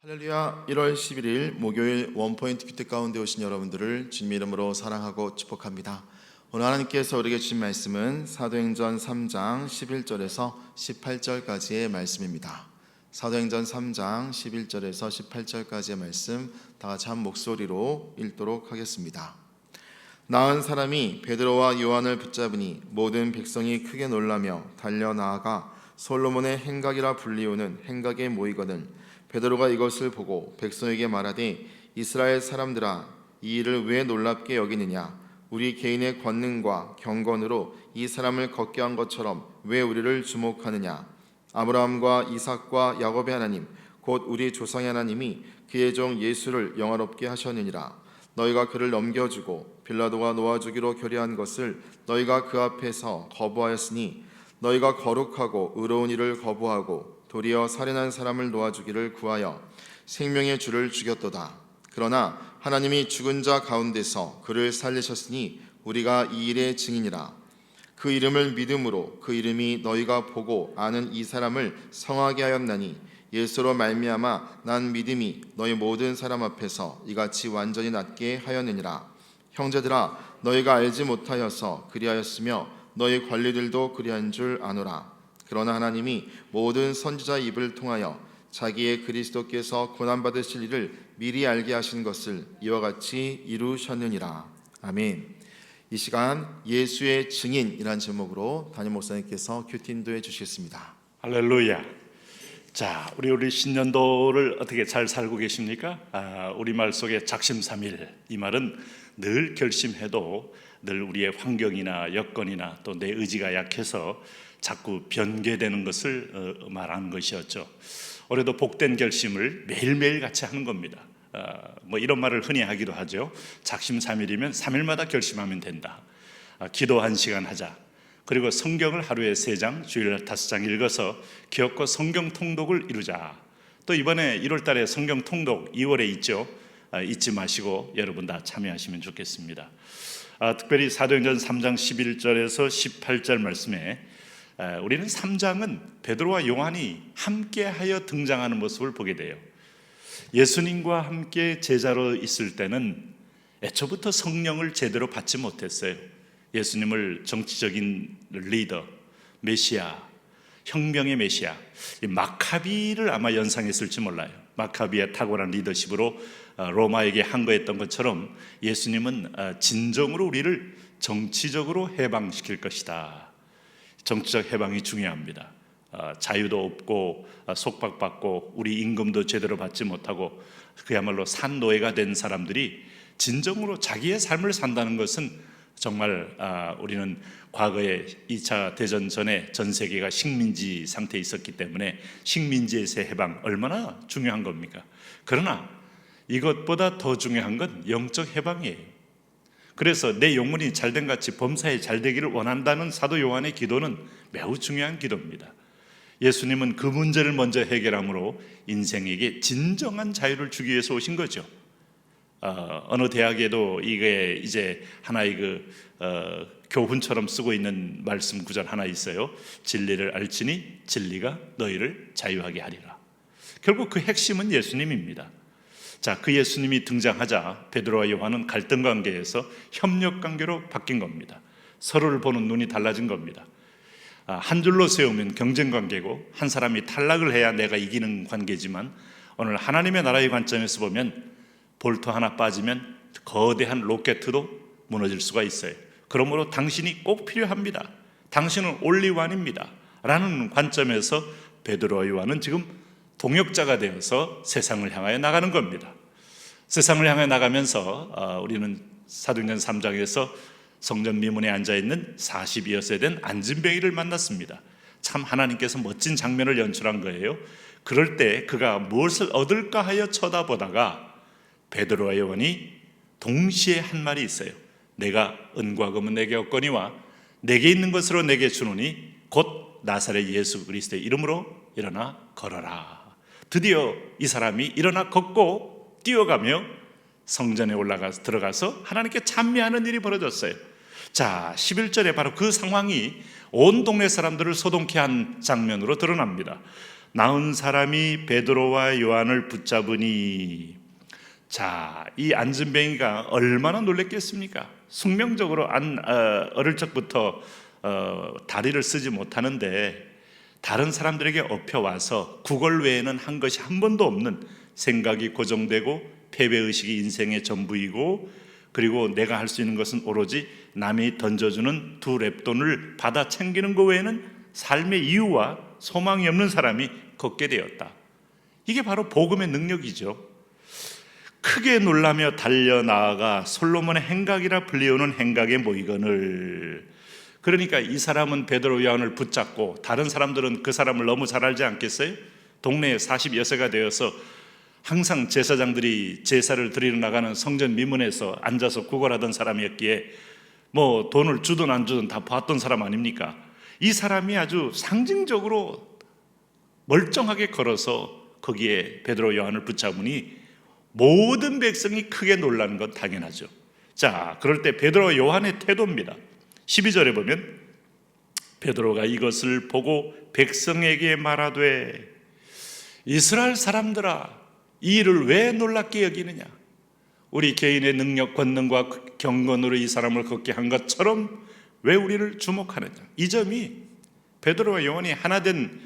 할렐루야. 1월 11일 목요일 원포인트 큐티 가운데 오신 여러분들을 주님의 이름으로 사랑하고 축복합니다. 오늘 하나님께서 우리에게 주신 말씀은 사도행전 3장 11절에서 18절까지의 말씀입니다. 사도행전 3장 11절에서 18절까지의 말씀 다 같이 한 목소리로 읽도록 하겠습니다. 나은 사람이 베드로와 요한을 붙잡으니 모든 백성이 크게 놀라며 달려나아가 솔로몬의 행각이라 불리우는 행각에 모이거든 베드로가 이것을 보고 백성에게 말하되 이스라엘 사람들아, 이 일을 왜 놀랍게 여기느냐? 우리 개인의 권능과 경건으로 이 사람을 걷게 한 것처럼 왜 우리를 주목하느냐? 아브라함과 이삭과 야곱의 하나님 곧 우리 조상의 하나님이 그의 종 예수를 영화롭게 하셨느니라. 너희가 그를 넘겨주고 빌라도가 놓아주기로 결의한 것을 너희가 그 앞에서 거부하였으니 너희가 거룩하고 의로운 일을 거부하고 도리어 살인한 사람을 놓아주기를 구하여 생명의 주를 죽였도다. 그러나 하나님이 죽은 자 가운데서 그를 살리셨으니 우리가 이 일의 증인이라. 그 이름을 믿음으로 그 이름이 너희가 보고 아는 이 사람을 성하게 하였나니 예수로 말미암아 난 믿음이 너희 모든 사람 앞에서 이같이 완전히 낫게 하였느니라. 형제들아, 너희가 알지 못하여서 그리하였으며 너희 관리들도 그리한 줄 아노라. 그러나 하나님이 모든 선지자의 입을 통하여 자기의 그리스도께서 고난받으실 일을 미리 알게 하신 것을 이와 같이 이루셨느니라. 아멘. 이 시간 예수의 증인이라는 제목으로 담임 목사님께서 큐티 인도해 주시겠습니다. 할렐루야. 자, 우리 신년도를 어떻게 잘 살고 계십니까? 우리말 속에 작심삼일, 이 말은 늘 결심해도 늘 우리의 환경이나 여건이나 또 내 의지가 약해서 자꾸 변개되는 것을 말하는 것이었죠. 올해도 복된 결심을 매일매일 같이 하는 겁니다. 이런 말을 흔히 하기도 하죠. 작심삼일이면 3일마다 결심하면 된다. 기도 1시간 하자. 그리고 성경을 하루에 3장, 주일날 5장 읽어서 기억과 성경 통독을 이루자. 또 이번에 1월 달에 성경 통독 2월에 있죠. 잊지 마시고 여러분 다 참여하시면 좋겠습니다. 특별히 사도행전 3장 11절에서 18절 말씀에 우리는 3장은 베드로와 요한이 함께하여 등장하는 모습을 보게 돼요. 예수님과 함께 제자로 있을 때는 애초부터 성령을 제대로 받지 못했어요. 예수님을 정치적인 리더, 메시아, 혁명의 메시아, 마카비를 아마 연상했을지 몰라요. 마카비의 탁월한 리더십으로 로마에게 항거했던 것처럼 예수님은 진정으로 우리를 정치적으로 해방시킬 것이다. 정치적 해방이 중요합니다. 자유도 없고 속박받고 우리 임금도 제대로 받지 못하고 그야말로 산노예가 된 사람들이 진정으로 자기의 삶을 산다는 것은 정말 우리는 과거에 2차 대전 전에 전 세계가 식민지 상태에 있었기 때문에 식민지에서의 해방 얼마나 중요한 겁니까? 그러나 이것보다 더 중요한 건 영적 해방이에요. 그래서 내 영혼이 잘된 같이 범사에 잘되기를 원한다는 사도 요한의 기도는 매우 중요한 기도입니다. 예수님은 그 문제를 먼저 해결함으로 인생에게 진정한 자유를 주기 위해서 오신 거죠. 어느 대학에도 이게 이제 하나의 교훈처럼 쓰고 있는 말씀 구절 하나 있어요. 진리를 알지니 진리가 너희를 자유하게 하리라. 결국 그 핵심은 예수님입니다. 자, 그 예수님이 등장하자 베드로와 요한은 갈등 관계에서 협력 관계로 바뀐 겁니다. 서로를 보는 눈이 달라진 겁니다. 한 줄로 세우면 경쟁 관계고 한 사람이 탈락을 해야 내가 이기는 관계지만 오늘 하나님의 나라의 관점에서 보면 볼트 하나 빠지면 거대한 로켓도 무너질 수가 있어요. 그러므로 당신이 꼭 필요합니다. 당신은 올리원입니다. 라는 관점에서 베드로와 요한은 지금 동역자가 되어서 세상을 향하여 나가는 겁니다. 세상을 향해 나가면서 우리는 사도행전 3장에서 성전 미문에 앉아있는 42여 된 안진뱅이를 만났습니다. 참 하나님께서 멋진 장면을 연출한 거예요. 그럴 때 그가 무엇을 얻을까 하여 쳐다보다가 베드로와 요한이 동시에 한 말이 있어요. 내가 은과 금은 내게 없거니와 내게 있는 것으로 내게 주노니 곧 나사렛 예수 그리스도의 이름으로 일어나 걸어라. 드디어 이 사람이 일어나 걷고 뛰어가며 성전에 들어가서 하나님께 찬미하는 일이 벌어졌어요. 자, 11절에 바로 그 상황이 온 동네 사람들을 소동케 한 장면으로 드러납니다. 나은 사람이 베드로와 요한을 붙잡으니. 자, 이 안진뱅이가 얼마나 놀랬겠습니까? 숙명적으로 어릴 적부터 다리를 쓰지 못하는데 다른 사람들에게 업혀와서 구걸 외에는 한 것이 한 번도 없는, 생각이 고정되고 패배의식이 인생의 전부이고, 그리고 내가 할 수 있는 것은 오로지 남이 던져주는 두 랩돈을 받아 챙기는 것 외에는 삶의 이유와 소망이 없는 사람이 걷게 되었다. 이게 바로 복음의 능력이죠. 크게 놀라며 달려나아가 솔로몬의 행각이라 불리우는 행각의 모이건을. 그러니까 이 사람은 베드로 요한을 붙잡고, 다른 사람들은 그 사람을 너무 잘 알지 않겠어요? 동네에 40여세가 되어서 항상 제사장들이 제사를 드리러 나가는 성전 미문에서 앉아서 구걸하던 사람이었기에 뭐 돈을 주든 안 주든 다 봤던 사람 아닙니까? 이 사람이 아주 상징적으로 멀쩡하게 걸어서 거기에 베드로 요한을 붙잡으니 모든 백성이 크게 놀라는 건 당연하죠. 자, 그럴 때 베드로 요한의 태도입니다. 12절에 보면 베드로가 이것을 보고 백성에게 말하되, 이스라엘 사람들아, 이 일을 왜 놀랍게 여기느냐? 우리 개인의 능력, 권능과 경건으로 이 사람을 걷게 한 것처럼 왜 우리를 주목하느냐? 이 점이 베드로와 요한이 하나 된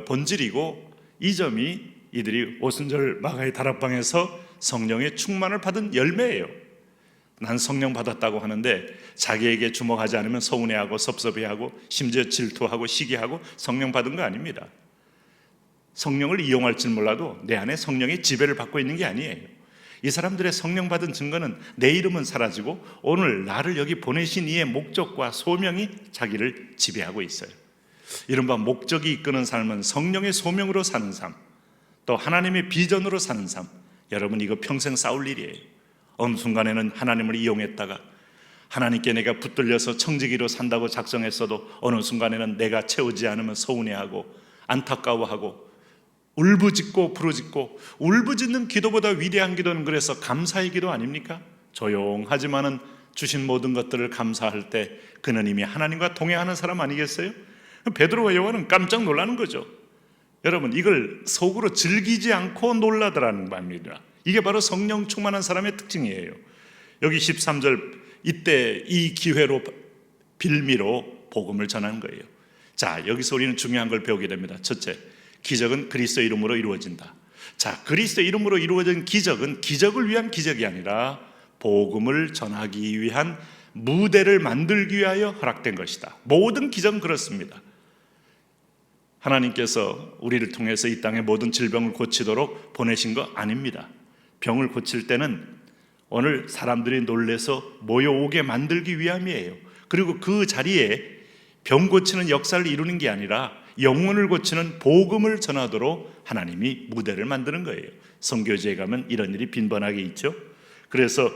본질이고, 이 점이 이들이 오순절 마가의 다락방에서 성령의 충만을 받은 열매예요. 난 성령 받았다고 하는데 자기에게 주목하지 않으면 서운해하고 섭섭해하고 심지어 질투하고 시기하고 성령 받은 거 아닙니다. 성령을 이용할지는 몰라도 내 안에 성령의 지배를 받고 있는 게 아니에요. 이 사람들의 성령 받은 증거는 내 이름은 사라지고 오늘 나를 여기 보내신 이의 목적과 소명이 자기를 지배하고 있어요. 이른바 목적이 이끄는 삶은 성령의 소명으로 사는 삶, 또 하나님의 비전으로 사는 삶. 여러분, 이거 평생 싸울 일이에요. 어느 순간에는 하나님을 이용했다가 하나님께 내가 붙들려서 청지기로 산다고 작정했어도 어느 순간에는 내가 채우지 않으면 서운해하고 안타까워하고 울부짖고 부르짖고, 울부짖는 기도보다 위대한 기도는 그래서 감사의 기도 아닙니까? 조용하지만은 주신 모든 것들을 감사할 때 그는 이미 하나님과 동행하는 사람 아니겠어요? 베드로와 요한은 깜짝 놀라는 거죠. 여러분, 이걸 속으로 즐기지 않고 놀라더라는 말입니다. 이게 바로 성령 충만한 사람의 특징이에요. 여기 13절, 이때 이 기회로 빌미로 복음을 전하는 거예요. 자, 여기서 우리는 중요한 걸 배우게 됩니다. 첫째, 기적은 그리스도 이름으로 이루어진다. 자, 그리스도 이름으로 이루어진 기적은 기적을 위한 기적이 아니라 복음을 전하기 위한 무대를 만들기 위하여 허락된 것이다. 모든 기적은 그렇습니다. 하나님께서 우리를 통해서 이 땅의 모든 질병을 고치도록 보내신 거 아닙니다. 병을 고칠 때는 오늘 사람들이 놀래서 모여오게 만들기 위함이에요. 그리고 그 자리에 병 고치는 역사를 이루는 게 아니라 영혼을 고치는 복음을 전하도록 하나님이 무대를 만드는 거예요. 선교지에 가면 이런 일이 빈번하게 있죠. 그래서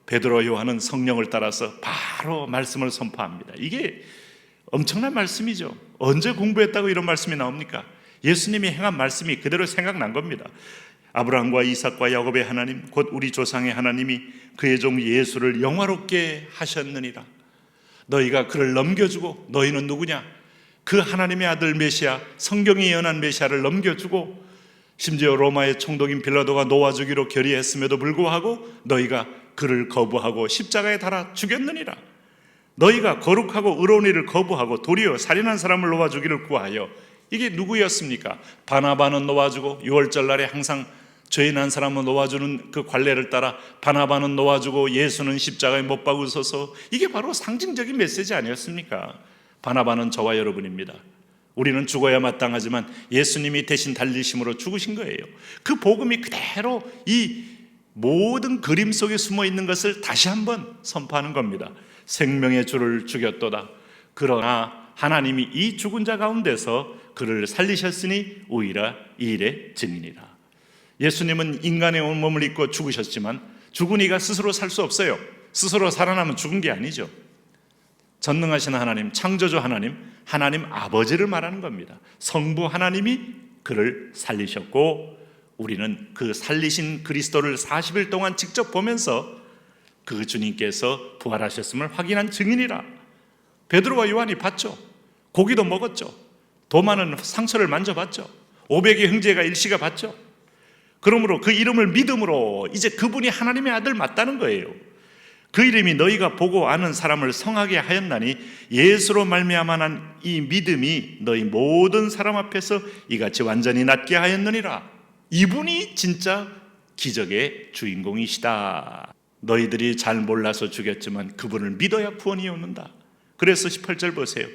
베드로 요한은 성령을 따라서 바로 말씀을 선포합니다. 이게 엄청난 말씀이죠. 언제 공부했다고 이런 말씀이 나옵니까? 예수님이 행한 말씀이 그대로 생각난 겁니다. 아브라함과 이삭과 야곱의 하나님, 곧 우리 조상의 하나님이 그의 종 예수를 영화롭게 하셨느니라. 너희가 그를 넘겨주고, 너희는 누구냐? 그 하나님의 아들 메시아, 성경이 예언한 메시아를 넘겨주고, 심지어 로마의 총독인 빌라도가 놓아주기로 결의했음에도 불구하고 너희가 그를 거부하고 십자가에 달아 죽였느니라. 너희가 거룩하고 의로운 일을 거부하고 도리어 살인한 사람을 놓아주기를 구하여. 이게 누구였습니까? 바나바는 놓아주고 6월절 날에 항상 죄인 한 사람을 놓아주는 그 관례를 따라 바나바는 놓아주고 예수는 십자가에 못 박으소서. 이게 바로 상징적인 메시지 아니었습니까? 바나바는 저와 여러분입니다. 우리는 죽어야 마땅하지만 예수님이 대신 달리심으로 죽으신 거예요. 그 복음이 그대로 이 모든 그림 속에 숨어 있는 것을 다시 한번 선포하는 겁니다. 생명의 주를 죽였도다. 그러나 하나님이 이 죽은 자 가운데서 그를 살리셨으니 오히려 이 일의 증인이라. 예수님은 인간의 온몸을 입고 죽으셨지만 죽은 이가 스스로 살 수 없어요. 스스로 살아나면 죽은 게 아니죠. 전능하신 하나님, 창조주 하나님, 하나님 아버지를 말하는 겁니다. 성부 하나님이 그를 살리셨고, 우리는 그 살리신 그리스도를 40일 동안 직접 보면서 그 주님께서 부활하셨음을 확인한 증인이라. 베드로와 요한이 봤죠. 고기도 먹었죠. 도마는 상처를 만져봤죠. 500의 형제가 일시가 받죠. 그러므로 그 이름을 믿음으로 이제 그분이 하나님의 아들 맞다는 거예요. 그 이름이 너희가 보고 아는 사람을 성하게 하였나니 예수로 말미암아 난 이 믿음이 너희 모든 사람 앞에서 이같이 완전히 낫게 하였느니라. 이분이 진짜 기적의 주인공이시다. 너희들이 잘 몰라서 죽였지만 그분을 믿어야 구원이 오는다. 그래서 18절 보세요.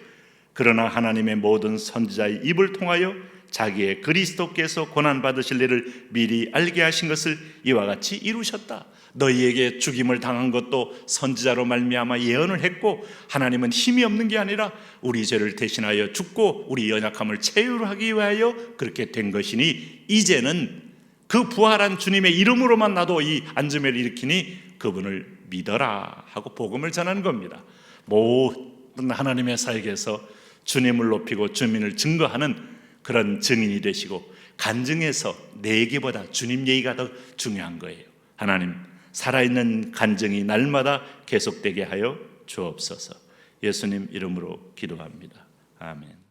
그러나 하나님의 모든 선지자의 입을 통하여 자기의 그리스도께서 고난받으실 일을 미리 알게 하신 것을 이와 같이 이루셨다. 너희에게 죽임을 당한 것도 선지자로 말미암아 예언을 했고, 하나님은 힘이 없는 게 아니라 우리 죄를 대신하여 죽고 우리 연약함을 체휼하기 위하여 그렇게 된 것이니 이제는 그 부활한 주님의 이름으로만 나도 이 안전을 일으키니 그분을 믿어라 하고 복음을 전하는 겁니다. 모든 하나님의 사역에서 주님을 높이고 주민을 증거하는 그런 증인이 되시고, 간증에서 내 얘기보다 주님 얘기가 더 중요한 거예요. 하나님, 살아있는 간증이 날마다 계속되게 하여 주옵소서. 예수님 이름으로 기도합니다. 아멘.